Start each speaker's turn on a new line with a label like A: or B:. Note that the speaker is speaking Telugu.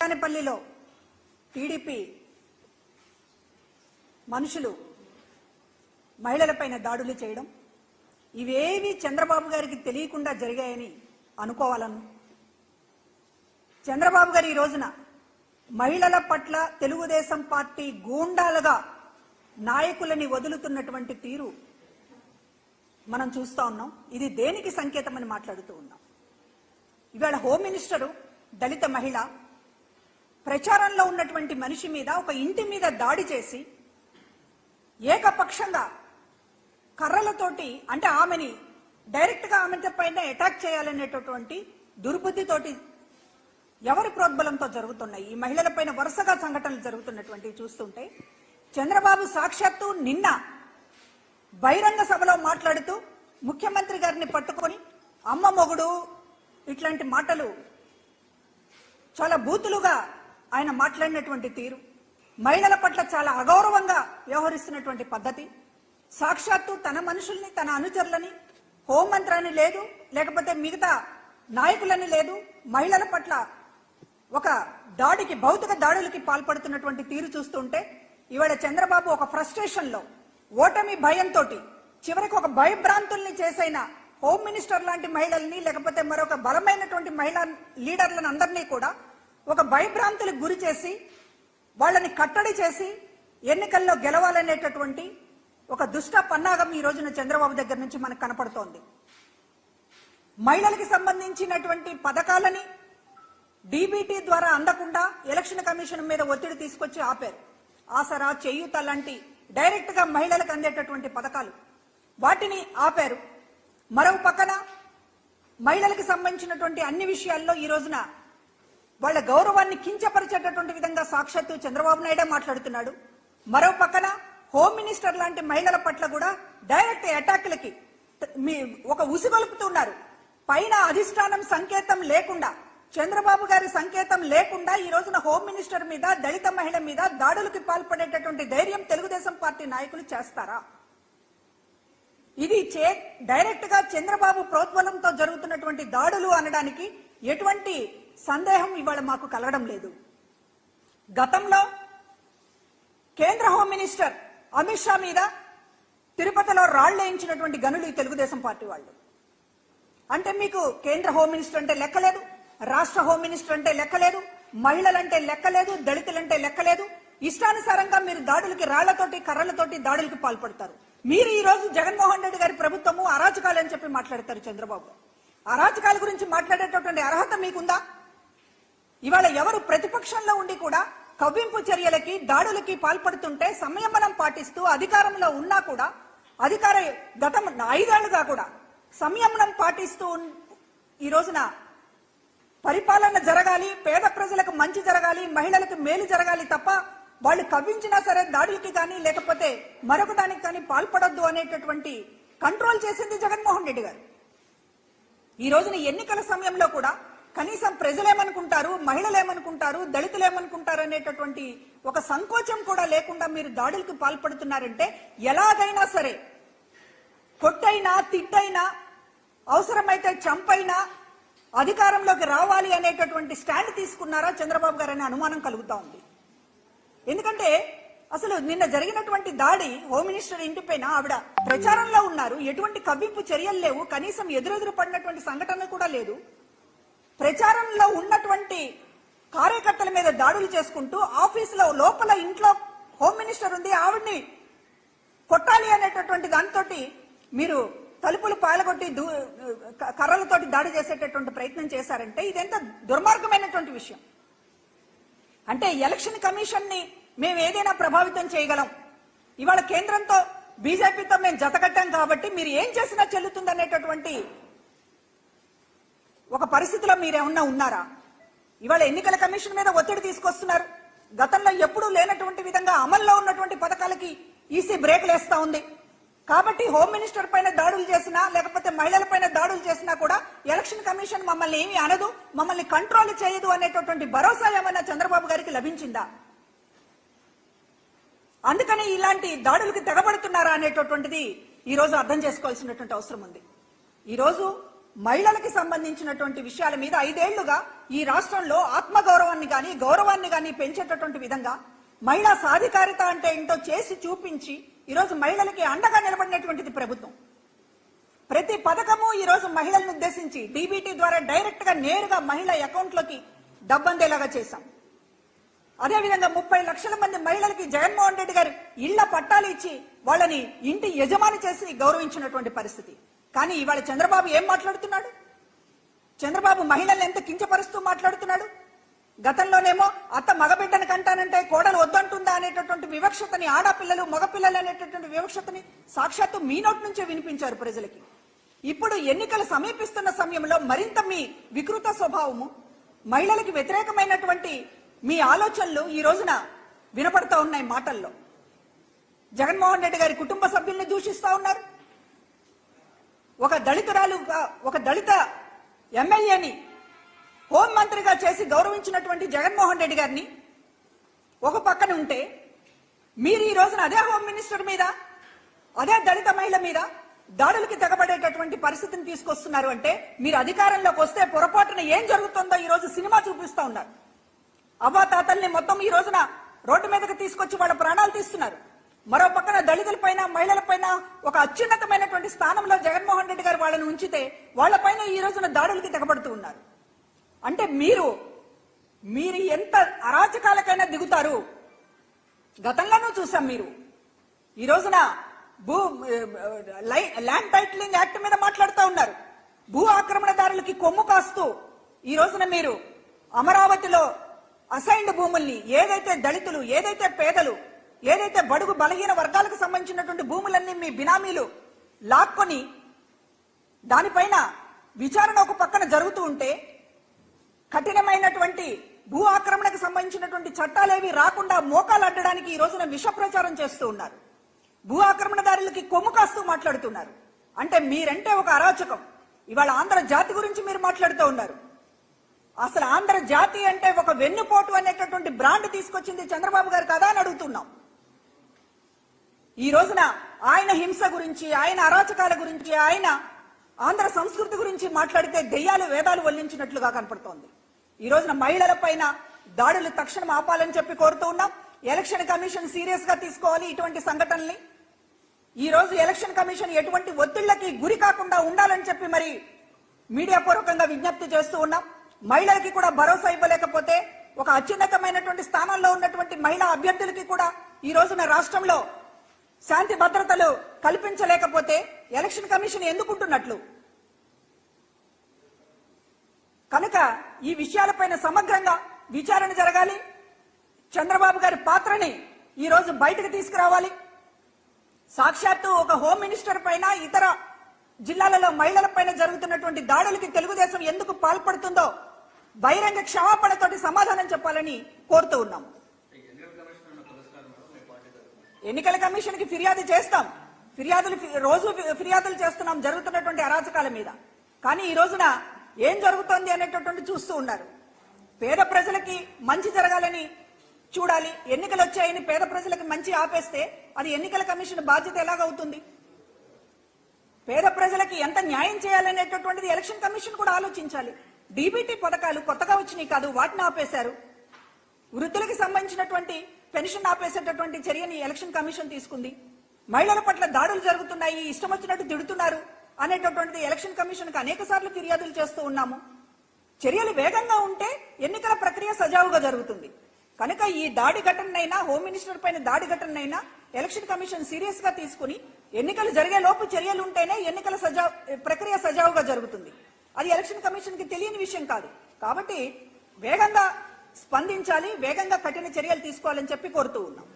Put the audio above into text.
A: కానిపల్లిలో టీడీపీ మనుషులు మహిళలపైన దాడులు చేయడం ఇవేవి చంద్రబాబు గారికి తెలియకుండా జరిగాయని అనుకోవాలను. చంద్రబాబు గారు ఈ రోజున మహిళల పట్ల తెలుగుదేశం పార్టీ గూండాలుగా నాయకులని వదులుతున్నటువంటి తీరు మనం చూస్తా ఉన్నాం. ఇది దేనికి సంకేతమని మాట్లాడుతూ ఉన్నాం. ఇవాళ హోమ్ మినిస్టరు దళిత మహిళ ప్రచారంలో ఉన్నటువంటి మనిషి మీద ఒక ఇంటి మీద దాడి చేసి ఏకపక్షంగా కర్రలతోటి అంటే ఆమెని డైరెక్ట్ గా ఆమె పైన అటాక్ చేయాలనేటటువంటి దుర్బుద్ధితోటి ఎవరి ప్రోద్బలంతో జరుగుతున్నాయి ఈ మహిళలపైన వరుసగా సంఘటనలు జరుగుతున్నటువంటి చూస్తుంటే చంద్రబాబు సాక్షాత్తు నిన్న బహిరంగ సభలో మాట్లాడుతూ ముఖ్యమంత్రి గారిని పట్టుకొని అమ్మ మొగుడు ఇట్లాంటి మాటలు చాలా బూతులుగా ఆయన మాట్లాడినటువంటి తీరు, మహిళల పట్ల చాలా అగౌరవంగా వ్యవహరిస్తున్నటువంటి పద్ధతి, సాక్షాత్తు తన మనుషుల్ని తన అనుచరులని హోంమంత్రాన్ని లేదు లేకపోతే మిగతా నాయకులని లేదు మహిళల పట్ల ఒక దాడికి భౌతిక దాడులకి పాల్పడుతున్నటువంటి తీరు చూస్తుంటే ఇవాళ చంద్రబాబు ఒక ఫ్రస్ట్రేషన్ లో ఓటమి భయంతో చివరికి ఒక భయభ్రాంతుల్ని చేసైన హోమ్ మినిస్టర్ లాంటి మహిళల్ని లేకపోతే మరొక బలమైనటువంటి మహిళా లీడర్లను అందరినీ కూడా ఒక భయభ్రాంతులకు గురి చేసి వాళ్ళని కట్టడి చేసి ఎన్నికల్లో గెలవాలనేటటువంటి ఒక దుష్ట పన్నాగం ఈ రోజున చంద్రబాబు దగ్గర నుంచి మనకు కనపడుతోంది. మహిళలకు సంబంధించినటువంటి పథకాలని డీబీటీ ద్వారా అందకుండా ఎలక్షన్ కమిషన్ మీద ఒత్తిడి తీసుకొచ్చి ఆపారు. ఆసరా, చేయూత లాంటి డైరెక్ట్ గా మహిళలకు అందేటటువంటి పథకాలు వాటిని ఆపారు. మరో పక్కన మహిళలకు సంబంధించినటువంటి అన్ని విషయాల్లో ఈ రోజున వాళ్ళ గౌరవాన్ని కించపరిచేటటువంటి విధంగా సాక్షాత్తు చంద్రబాబు నాయుడే మాట్లాడుతున్నాడు. మరో పక్కన హోమ్ మినిస్టర్ లాంటి మహిళల పట్ల కూడా డైరెక్ట్ అటాక్లకి ఒక ఉసిగొలుపుతున్నారు. పైన అధిష్టానం సంకేతం లేకుండా చంద్రబాబు గారి సంకేతం లేకుండా ఈ రోజున హోమ్ మినిస్టర్ మీద దళిత మహిళ మీద దాడులకు పాల్పడేటటువంటి ధైర్యం తెలుగుదేశం పార్టీ నాయకులు చేస్తారా? ఇది డైరెక్ట్ గా చంద్రబాబు ప్రోద్బలంతో జరుగుతున్నటువంటి దాడులు అనడానికి ఎటువంటి సందేహం ఇవాళ మాకు కలగడం లేదు. గతంలో కేంద్ర హోమ్ మినిస్టర్ అమిత్ షా మీద తిరుపతిలో రాళ్లేయించినటువంటి గనులు ఈ తెలుగుదేశం పార్టీ వాళ్ళు. అంటే మీకు కేంద్ర హోమ్ మినిస్టర్ అంటే లెక్కలేదు, రాష్ట్ర హోమ్ మినిస్టర్ అంటే లెక్కలేదు, మహిళలంటే లెక్కలేదు, దళితులంటే లెక్కలేదు. ఇష్టానుసారంగా మీరు దాడులకి రాళ్లతోటి కర్రలతోటి దాడులకు పాల్పడతారు. మీరు ఈ రోజు జగన్మోహన్ రెడ్డి గారి ప్రభుత్వము అరాచకాలు అని చెప్పి మాట్లాడతారు. చంద్రబాబు అరాచకాల గురించి మాట్లాడేటటువంటి అర్హత మీకుందా? ఇవాళ ఎవరు ప్రతిపక్షంలో ఉండి కూడా కవ్వింపు చర్యలకి దాడులకి పాల్పడుతుంటే సంయమనం పాటిస్తూ అధికారంలో ఉన్నా కూడా అధికార గతం 5 ఏళ్లుగా కూడా సంయమనం పాటిస్తూ ఈ రోజున పరిపాలన జరగాలి, పేద ప్రజలకు మంచి జరగాలి, మహిళలకు మేలు జరగాలి తప్ప వాళ్ళు కవ్వించినా సరే దాడులకి కానీ లేకపోతే మరొక దానికి కానీ పాల్పడొద్దు అనేటటువంటి కంట్రోల్ చేసింది జగన్మోహన్ రెడ్డి గారు. ఈ రోజున ఎన్నికల సమయంలో కూడా కనీసం ప్రజలేమనుకుంటారు, మహిళలేమనుకుంటారు, దళితులేమనుకుంటారు అనేటటువంటి ఒక సంకోచం కూడా లేకుండా మీరు దాడులకు పాల్పడుతున్నారంటే ఎలాగైనా సరే కొట్టైనా తిట్టైనా అవసరమైతే చంపైనా అధికారంలోకి రావాలి అనేటటువంటి స్టాండ్ తీసుకున్నారా చంద్రబాబు గారు అనే అనుమానం కలుగుతా ఉంది. ఎందుకంటే అసలు నిన్న జరిగినటువంటి దాడి హోమ్ మినిస్టర్ ఇంటిపైన ఆవిడ ప్రచారంలో ఉన్నారు, ఎటువంటి కవ్వింపు చర్యలు లేవు, కనీసం ఎదురెదురు పడినటువంటి సంఘటన కూడా లేదు. ప్రచారంలో ఉన్నటువంటి కార్యకర్తల మీద దాడులు చేసుకుంటూ ఆఫీసులో లోపల ఇంట్లో హోమ్ మినిస్టర్ ఉంది, ఆవిడ్ని కొట్టాలి అనేటటువంటి దాంతో మీరు తలుపులు పాలగొట్టి కర్రలతోటి దాడి చేసేటటువంటి ప్రయత్నం చేశారంటే ఇదెంత దుర్మార్గమైనటువంటి విషయం. అంటే ఎలక్షన్ కమిషన్ ని మేము ఏదైనా ప్రభావితం చేయగలం, ఇవాళ కేంద్రంతో బీజేపీతో మేము జతకట్టాం కాబట్టి మీరు ఏం చేసినా చెల్లుతుందనేటటువంటి ఒక పరిస్థితిలో మీరేమన్నా ఉన్నారా? ఇవాళ ఎన్నికల కమిషన్ మీద ఒత్తిడి తీసుకొస్తున్నారు. గతంలో ఎప్పుడూ లేనటువంటి విధంగా అమల్లో ఉన్నటువంటి పథకాలకి ఈసీ బ్రేకులు వేస్తా ఉంది. కాబట్టి హోమ్ మినిస్టర్ పైన దాడులు చేసినా లేకపోతే మహిళల పైన దాడులు చేసినా కూడా ఎలక్షన్ కమిషన్ మమ్మల్ని ఏమీ అనదు, మమ్మల్ని కంట్రోల్ చేయదు అనేటటువంటి భరోసా ఏమైనా చంద్రబాబు గారికి లభించిందా? అందుకని ఇలాంటి దాడులకు తెగబడుతున్నారా అనేటటువంటిది ఈ రోజు అర్థం చేసుకోవాల్సినటువంటి అవసరం ఉంది. ఈ రోజు మహిళలకి సంబంధించినటువంటి విషయాల మీద 5 ఏళ్లుగా ఈ రాష్ట్రంలో ఆత్మగౌరవాన్ని కానీ గౌరవాన్ని కానీ పెంచేటటువంటి విధంగా మహిళా సాధికారిత అంటే ఏంటో చేసి చూపించి ఈరోజు మహిళలకి అండగా నిలబడినటువంటిది ప్రభుత్వం. ప్రతి పథకము ఈరోజు మహిళలను ఉద్దేశించి డీబీటీ ద్వారా డైరెక్ట్ గా నేరుగా మహిళ అకౌంట్లోకి డబ్బందేలాగా చేశాం. అదేవిధంగా 30 లక్షల మంది మహిళలకి జగన్మోహన్ రెడ్డి గారు ఇళ్ల పట్టాలు ఇచ్చి వాళ్ళని ఇంటి యజమాని చేసి గౌరవించినటువంటి పరిస్థితి. కానీ ఇవాళ చంద్రబాబు ఏం మాట్లాడుతున్నాడు? చంద్రబాబు మహిళల్ని ఎంత కించపరుస్తూ మాట్లాడుతున్నాడు. గతంలోనేమో అత్త మగబిడ్డను కంటానంటే కోడలు వద్దంటుందా అనేటటువంటి వివక్షతని, ఆడపిల్లలు మగపిల్లలు అనేటటువంటి వివక్షతని సాక్షాత్తు మీ నోటి నుంచే వినిపించారు ప్రజలకి. ఇప్పుడు ఎన్నికలు సమీపిస్తున్న సమయంలో మరింత మీ వికృత స్వభావము, మహిళలకు వ్యతిరేకమైనటువంటి మీ ఆలోచనలు ఈ రోజున వినపడతా ఉన్నాయి మాటల్లో. జగన్మోహన్ రెడ్డి గారి కుటుంబ సభ్యుల్ని దూషిస్తా ఉన్నారు. ఒక దళిత ఎమ్మెల్యేని హోంమంత్రిగా చేసి గౌరవించినటువంటి జగన్మోహన్ రెడ్డి గారిని ఒక పక్కన ఉంటే, మీరు ఈ రోజున అదే హోమ్ మినిస్టర్ మీద, అదే దళిత మహిళ మీద దాడులకి తెగబడేటటువంటి పరిస్థితిని తీసుకొస్తున్నారు. అంటే మీరు అధికారంలోకి వస్తే పొరపాటున ఏం జరుగుతుందో ఈ రోజు సినిమా చూపిస్తా ఉన్నారు. అవ్వాతాతల్ని మొత్తం ఈ రోజున రోడ్డు మీదకి తీసుకొచ్చి వాళ్ళ ప్రాణాలు తీస్తున్నారు. మరో పక్కన దళితులపైన, మహిళలపైన ఒక అత్యున్నతమైనటువంటి స్థానంలో జగన్మోహన్ రెడ్డి గారు వాళ్ళని ఉంచితే వాళ్ళపైన ఈ రోజున దాడులకి తెగబడుతూ ఉన్నారు. అంటే మీరు ఎంత అరాచకాలకైనా దిగుతారు. గతంలోనూ చూసాం. మీరు ఈ రోజున ల్యాండ్ టైటిలింగ్ యాక్ట్ మీద మాట్లాడుతూ ఉన్నారు. భూ ఆక్రమణదారులకి కొమ్ము కాస్తూ ఈ రోజున మీరు అమరావతిలో అసైన్డ్ భూముల్ని, ఏదైతే దళితులు, ఏదైతే పేదలు, ఏదైతే బడుగు బలహీన వర్గాలకు సంబంధించినటువంటి భూములన్నీ మీ బినామీలు లాక్కొని దానిపైన విచారణ ఒక పక్కన జరుగుతూ ఉంటే, కఠినమైనటువంటి భూ ఆక్రమణకు సంబంధించినటువంటి చట్టాలేవి రాకుండా మోకాలు అడ్డడానికి ఈ రోజున విష ప్రచారం చేస్తూ ఉన్నారు. భూ ఆక్రమణదారులకి కొమ్ము కాస్తూ మాట్లాడుతున్నారు. అంటే మీరంటే ఒక అరాచకం. ఇవాళ ఆంధ్ర జాతి గురించి మీరు మాట్లాడుతూ ఉన్నారు. అసలు ఆంధ్ర జాతి అంటే ఒక వెన్నుపోటు అనేటటువంటి బ్రాండ్ తీసుకొచ్చింది చంద్రబాబు గారు కదా అని అడుగుతున్నాం. ఈ రోజున ఆయన హింస గురించి, ఆయన అరాచకాల గురించి, ఆయన ఆంధ్ర సంస్కృతి గురించి మాట్లాడితే దెయ్యాలు వేదాలు వల్లించినట్లుగా కనపడుతోంది. ఈ రోజున మహిళల పైన దాడులు తక్షణం ఆపాలని చెప్పి కోరుతూ ఉన్నాం. ఎలక్షన్ కమిషన్ సీరియస్ గా తీసుకోవాలి ఇటువంటి సంఘటనల్ని. ఈ రోజు ఎలక్షన్ కమిషన్ ఎటువంటి ఒత్తిళ్లకి గురి కాకుండా ఉండాలని చెప్పి మరి మీడియా పూర్వకంగా విజ్ఞప్తి చేస్తూ ఉన్నాం. మహిళలకి కూడా భరోసా ఇవ్వలేకపోతే, ఒక అత్యున్నతమైనటువంటి స్థానంలో ఉన్నటువంటి మహిళా అభ్యర్థులకి కూడా ఈ రోజున రాష్ట్రంలో శాంతి భద్రతలు కల్పించలేకపోతే ఎలక్షన్ కమిషన్ ఎందుకుంటున్నట్లు? కనుక ఈ విషయాలపైన సమగ్రంగా విచారణ జరగాలి. చంద్రబాబు గారి పాత్రని ఈ రోజు బయటకు తీసుకురావాలి. సాక్షాత్తు ఒక హోమ్ మినిస్టర్ పైన, ఇతర జిల్లాలలో మహిళల పైన జరుగుతున్నటువంటి దాడులకి తెలుగుదేశం ఎందుకు పాల్పడుతుందో బహిరంగ క్షమాపణతోటి సమాధానం చెప్పాలని కోరుతూ ఉన్నాం. ఎన్నికల కమిషన్ కి ఫిర్యాదు చేస్తాం. రోజు ఫిర్యాదులు చేస్తున్నాం జరుగుతున్నటువంటి అరాచకాల మీద. కానీ ఈ రోజున ఏం జరుగుతోంది అనేటటువంటి చూస్తూ ఉన్నారు. పేద ప్రజలకి మంచి జరగాలని చూడాలి. ఎన్నికలు వచ్చాయని పేద ప్రజలకు మంచి ఆపేస్తే అది ఎన్నికల కమిషన్ బాధ్యత ఎలాగవుతుంది? పేద ప్రజలకి ఎంత న్యాయం చేయాలనేటటువంటిది ఎలక్షన్ కమిషన్ కూడా ఆలోచించాలి. డీబీటీ పథకాలు కొత్తగా వచ్చినాయి కాదు, వాటిని ఆపేశారు. వృద్ధులకు సంబంధించినటువంటి పెన్షన్ ఆపేసేటటువంటి చర్యని ఎలక్షన్ కమిషన్ తీసుకుంది. మహిళల పట్ల దాడులు జరుగుతున్నాయి, ఇష్టం వచ్చినట్టు తిడుతున్నారు అనేటటువంటిది ఎలక్షన్ కమిషన్ కు అనేక సార్లు ఫిర్యాదులు చేస్తూ ఉన్నాము. చర్యలు వేగంగా ఉంటే ఎన్నికల ప్రక్రియ సజావుగా జరుగుతుంది. కనుక ఈ దాడి ఘటనైనా, హోమ్ మినిస్టర్ పైన దాడి ఘటనైనా ఎలక్షన్ కమిషన్ సీరియస్ గా తీసుకుని ఎన్నికలు జరిగే లోపు చర్యలు ఉంటేనే ఎన్నికల ప్రక్రియ సజావుగా జరుగుతుంది. అది ఎలక్షన్ కమిషన్ కి తెలియని విషయం కాదు. కాబట్టి వేగంగా స్పందించాలి, వేగంగా కఠిన చర్యలు తీసుకోవాలని చెప్పి కోరుతూ ఉన్నాం.